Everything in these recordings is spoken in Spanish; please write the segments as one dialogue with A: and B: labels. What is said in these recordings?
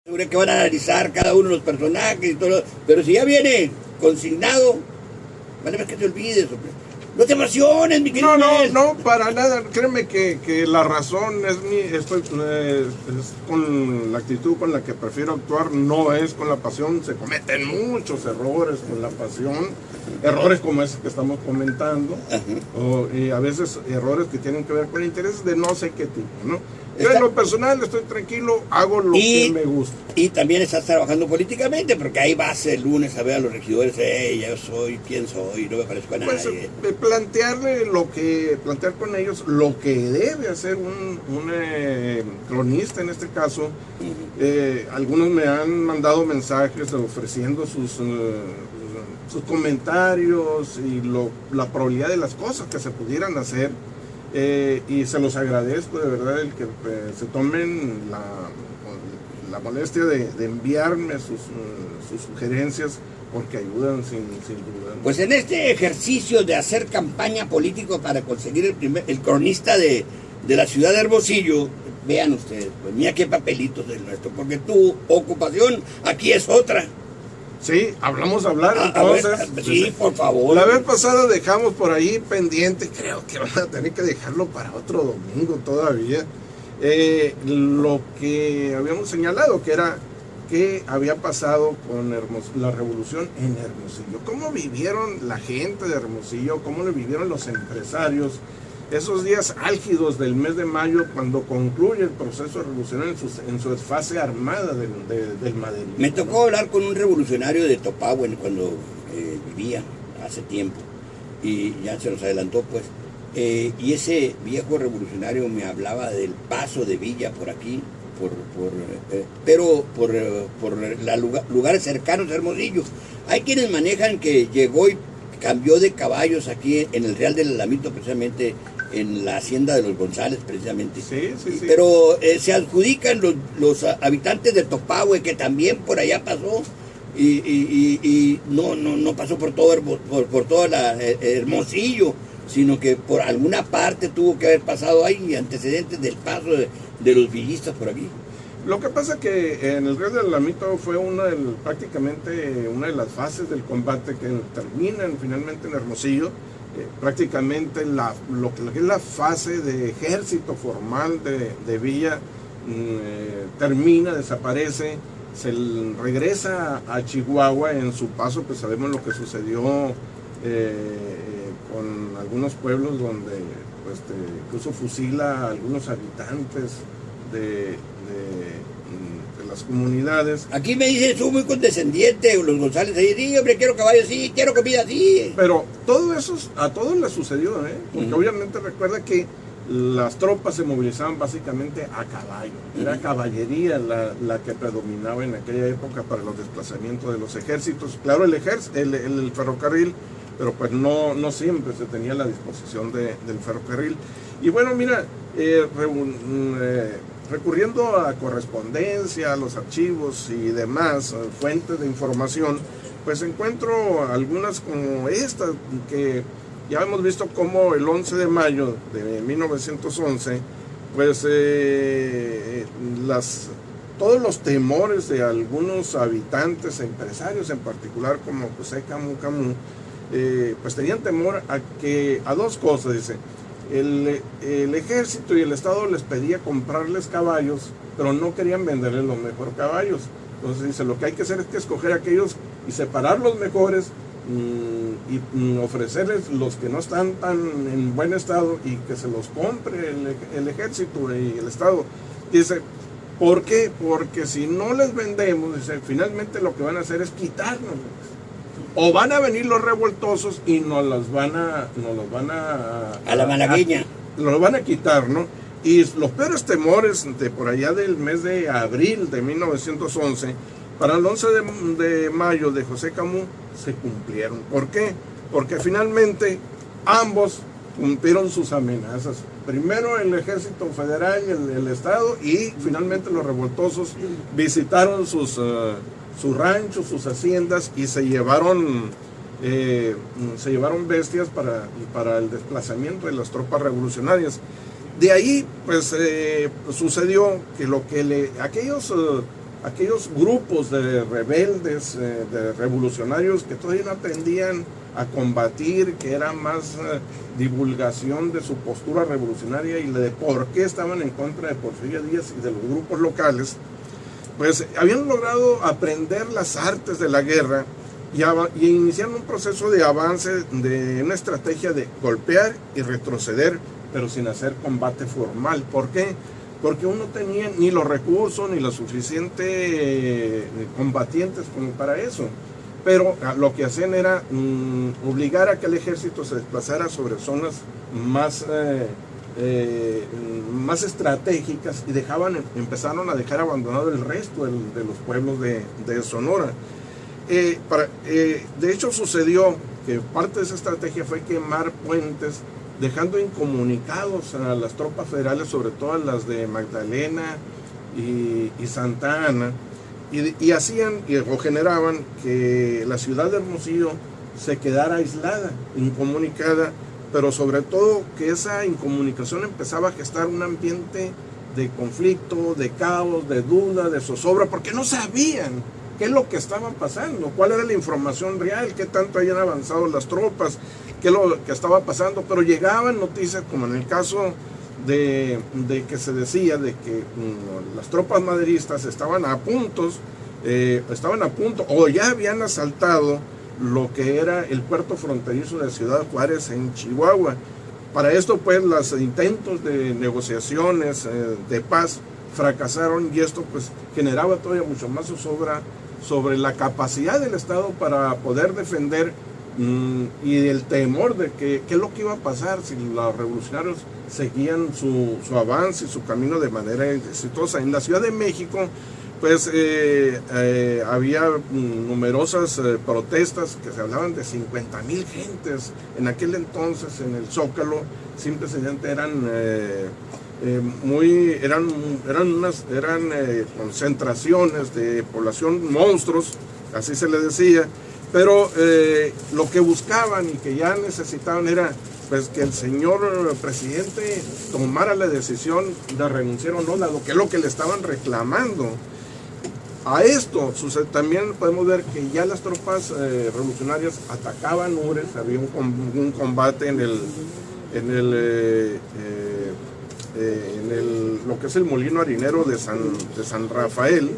A: Que van a analizar cada uno de los personajes y todo, pero si ya viene consignado, vale más que te olvides, hombre. No te emociones, mi querido.
B: No, para nada. Créeme que la razón es es con la actitud con la que prefiero actuar, no es con la pasión. Se cometen muchos errores con la pasión, errores como ese que estamos comentando, y a veces errores que tienen que ver con intereses de no sé qué tipo, ¿no? Yo en lo personal estoy tranquilo, hago lo que me gusta.
A: Y también estás trabajando políticamente, porque ahí vas el lunes a ver a los regidores, yo soy, quién soy, no me parezco a nadie.
B: Plantear con ellos lo que debe hacer un cronista en este caso. Algunos me han mandado mensajes ofreciendo sus comentarios y la probabilidad de las cosas que se pudieran hacer. Y se los agradezco de verdad el que se tomen la molestia de enviarme sus sugerencias, porque ayudan sin duda.
A: Pues en este ejercicio de hacer campaña política para conseguir el cronista de la ciudad de Hermosillo, vean ustedes, pues mira qué papelitos del nuestro, porque tu ocupación aquí es otra.
B: Sí, hablar entonces.
A: Sí, por favor.
B: La vez pasada dejamos por ahí pendiente, creo que van a tener que dejarlo para otro domingo todavía, lo que habíamos señalado, que era qué había pasado con la revolución en Hermosillo. ¿Cómo vivieron la gente de Hermosillo? ¿Cómo lo vivieron los empresarios? Esos días álgidos del mes de mayo, cuando concluye el proceso revolucionario en su fase armada del maderismo.
A: Me tocó hablar con un revolucionario de Topahue cuando vivía hace tiempo, y ya se nos adelantó pues, y ese viejo revolucionario me hablaba del paso de Villa por aquí, pero por lugares cercanos a Hermosillo. Hay quienes manejan que llegó y cambió de caballos aquí en el Real del Alamito, precisamente en la hacienda de los González, precisamente.
B: Sí.
A: Pero se adjudican los habitantes de Topahue, que también por allá pasó, y no pasó por todo Hermosillo, sino que por alguna parte tuvo que haber pasado. Hay antecedentes del paso de los villistas por aquí.
B: Lo que pasa que en el Real del Alamito fue prácticamente una de las fases del combate que terminan finalmente en Hermosillo. Prácticamente lo que es la fase de ejército formal de Villa desaparece, se regresa a Chihuahua. En su paso pues sabemos lo que sucedió con algunos pueblos donde pues, incluso fusila a algunos habitantes de las comunidades.
A: Aquí me dicen, soy muy condescendiente, los González ahí, sí, hombre, quiero caballos, sí, quiero comida, sí.
B: Pero todo eso a todos les sucedió, porque obviamente recuerda que las tropas se movilizaban básicamente a caballo. Era caballería la que predominaba en aquella época para los desplazamientos de los ejércitos. Claro, el ferrocarril, pero pues no siempre se tenía la disposición del ferrocarril. Y bueno, mira, recurriendo a correspondencia, a los archivos y demás fuentes de información, pues encuentro algunas como estas, que ya hemos visto como el 11 de mayo de 1911, pues todos los temores de algunos habitantes, empresarios en particular, como José Camus, pues tenían temor a dos cosas, dice. El ejército y el Estado les pedía comprarles caballos, pero no querían venderles los mejores caballos. Entonces dice, lo que hay que hacer es que escoger aquellos y separar los mejores y ofrecerles los que no están tan en buen estado y que se los compre el ejército y el Estado. Dice, ¿por qué? Porque si no les vendemos, dice, finalmente lo que van a hacer es quitarnos. O van a venir los revoltosos y nos los van a
A: la malagueña.
B: Nos los van a quitar, ¿no? Y los peores temores de por allá del mes de abril de 1911, para el 11 de mayo de José Camus, se cumplieron. ¿Por qué? Porque finalmente ambos cumplieron sus amenazas. Primero el ejército federal, el Estado, y finalmente los revoltosos visitaron sus ranchos, sus haciendas, y se llevaron bestias para el desplazamiento de las tropas revolucionarias. De ahí pues sucedió que aquellos aquellos grupos de rebeldes, de revolucionarios que todavía no aprendían a combatir, que era más divulgación de su postura revolucionaria y de por qué estaban en contra de Porfirio Díaz y de los grupos locales, pues habían logrado aprender las artes de la guerra y iniciaron un proceso de avance, de una estrategia de golpear y retroceder, pero sin hacer combate formal. ¿Por qué? Porque uno tenía ni los recursos ni los suficientes combatientes como para eso. Pero lo que hacían era obligar a que el ejército se desplazara sobre zonas más estratégicas y empezaron a dejar abandonado el resto de los pueblos de Sonora. De hecho sucedió que parte de esa estrategia fue quemar puentes, dejando incomunicados a las tropas federales, sobre todo a las de Magdalena y Santa Ana, y hacían o generaban que la ciudad de Hermosillo se quedara aislada, incomunicada, pero sobre todo que esa incomunicación empezaba a gestar un ambiente de conflicto, de caos, de duda, de zozobra, porque no sabían qué es lo que estaba pasando, cuál era la información real, qué tanto habían avanzado las tropas, qué es lo que estaba pasando, pero llegaban noticias como en el caso de que se decía de que las tropas maderistas estaban a punto o ya habían asaltado lo que era el puerto fronterizo de Ciudad Juárez en Chihuahua. Para esto pues los intentos de negociaciones de paz fracasaron y esto pues generaba todavía mucho más zozobra sobre la capacidad del Estado para poder defender y el temor de qué es lo que iba a pasar si los revolucionarios seguían su avance y su camino de manera exitosa. En la Ciudad de México pues había numerosas protestas que se hablaban de 50,000 gentes en aquel entonces en el Zócalo. Simplemente eran concentraciones de población, monstruos, así se le decía, pero lo que buscaban y que ya necesitaban era pues que el señor presidente tomara la decisión de renunciar o no, dado que es lo que le estaban reclamando. A esto también podemos ver que ya las tropas revolucionarias atacaban Ures, había un combate en lo que es el molino harinero de San Rafael,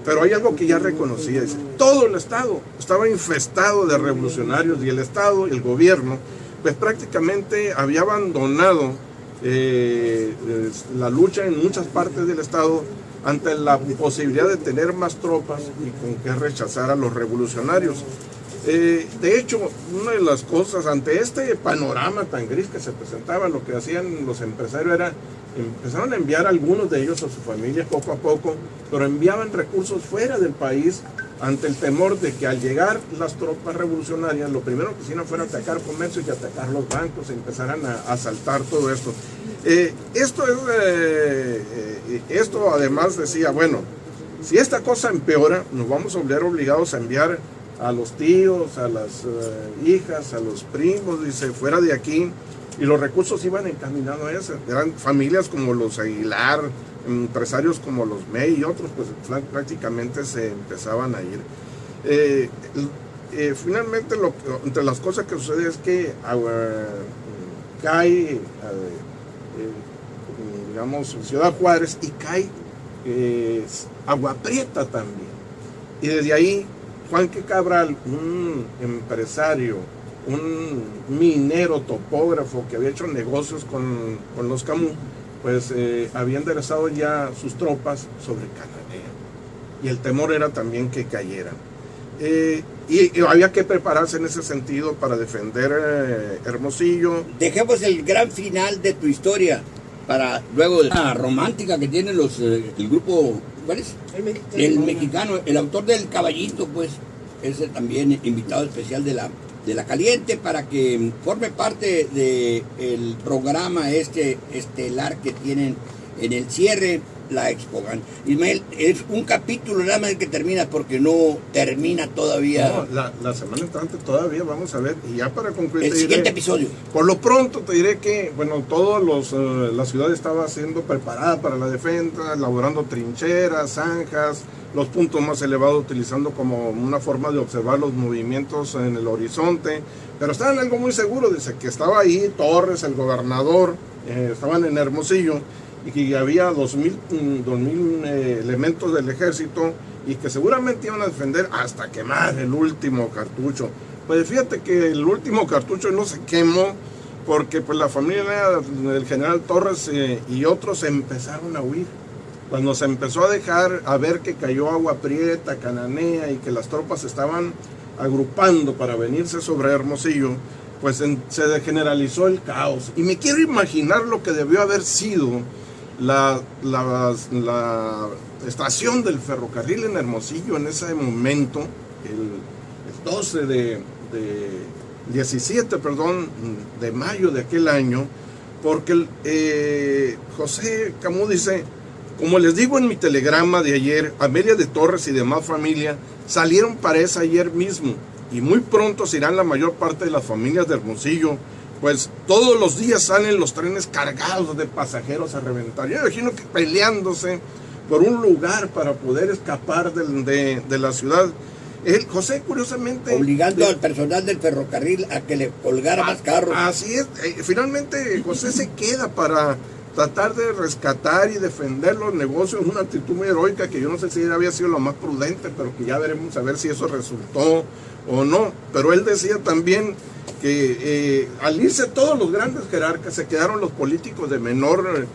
B: pero hay algo que ya reconocía, dice, todo el Estado estaba infestado de revolucionarios y el Estado, el gobierno, pues prácticamente había abandonado la lucha en muchas partes del Estado ante la posibilidad de tener más tropas y con que rechazar a los revolucionarios. De hecho, una de las cosas ante este panorama tan gris que se presentaba, lo que hacían los empresarios era, empezaron a enviar algunos de ellos a sus familias poco a poco, pero enviaban recursos fuera del país ante el temor de que al llegar las tropas revolucionarias, lo primero que hicieron fuera atacar comercio y atacar los bancos, empezaran a asaltar todo esto. Esto además decía, bueno, si esta cosa empeora, nos vamos a ver obligados a enviar a los tíos, a las hijas, a los primos, dice, fuera de aquí, y los recursos iban encaminados a eso. Eran familias como los Aguilar, empresarios como los May y otros, pues prácticamente se empezaban a ir. Finalmente, entre las cosas que sucede es que cae, digamos, Ciudad Juárez y cae Agua Prieta también. Y desde ahí, Juanque Cabral, un empresario, un minero topógrafo que había hecho negocios con los Camus, pues había enderezado ya sus tropas sobre Cananea. Y el temor era también que cayeran. Y había que prepararse en ese sentido para defender Hermosillo.
A: Dejemos el gran final de tu historia para luego la romántica que tienen el grupo, ¿cuál es? El mexicano, el autor del Caballito, pues, es también invitado especial de la Caliente para que forme parte del programa estelar que tienen en el cierre la Expogan. Ismael, es un capítulo nada más el que termina porque no termina todavía.
B: No, la semana entrante todavía vamos a ver, y ya para concluir.
A: El siguiente episodio.
B: Por lo pronto te diré que, bueno, la ciudad estaba siendo preparada para la defensa, elaborando trincheras, zanjas, los puntos más elevados utilizando como una forma de observar los movimientos en el horizonte, pero estaban algo muy seguro, dice que estaba ahí Torres, el gobernador, estaban en Hermosillo, y que había 2000 elementos del ejército, y que seguramente iban a defender hasta quemar el último cartucho. Pues fíjate que el último cartucho no se quemó, porque pues la familia del general Torres y otros empezaron a huir. Cuando se empezó a ver que cayó Agua Prieta, Cananea, y que las tropas estaban agrupando para venirse sobre Hermosillo, pues se generalizó el caos. Y me quiero imaginar lo que debió haber sido la estación del ferrocarril en Hermosillo en ese momento, el 17 de mayo de aquel año, porque José Camus dice: como les digo en mi telegrama de ayer, Amelia de Torres y demás familia salieron para esa ayer mismo, y muy pronto se irán la mayor parte de las familias de Hermosillo, pues todos los días salen los trenes cargados de pasajeros a reventar. Yo imagino que peleándose por un lugar para poder escapar de la ciudad. José, curiosamente,
A: obligando al personal del ferrocarril a que le colgara más carros.
B: Así es. Finalmente José se queda para tratar de rescatar y defender los negocios, una actitud muy heroica que yo no sé si había sido lo más prudente, pero que ya veremos a ver si eso resultó o no. Pero él decía también que al irse todos los grandes jerarcas, se quedaron los políticos de menor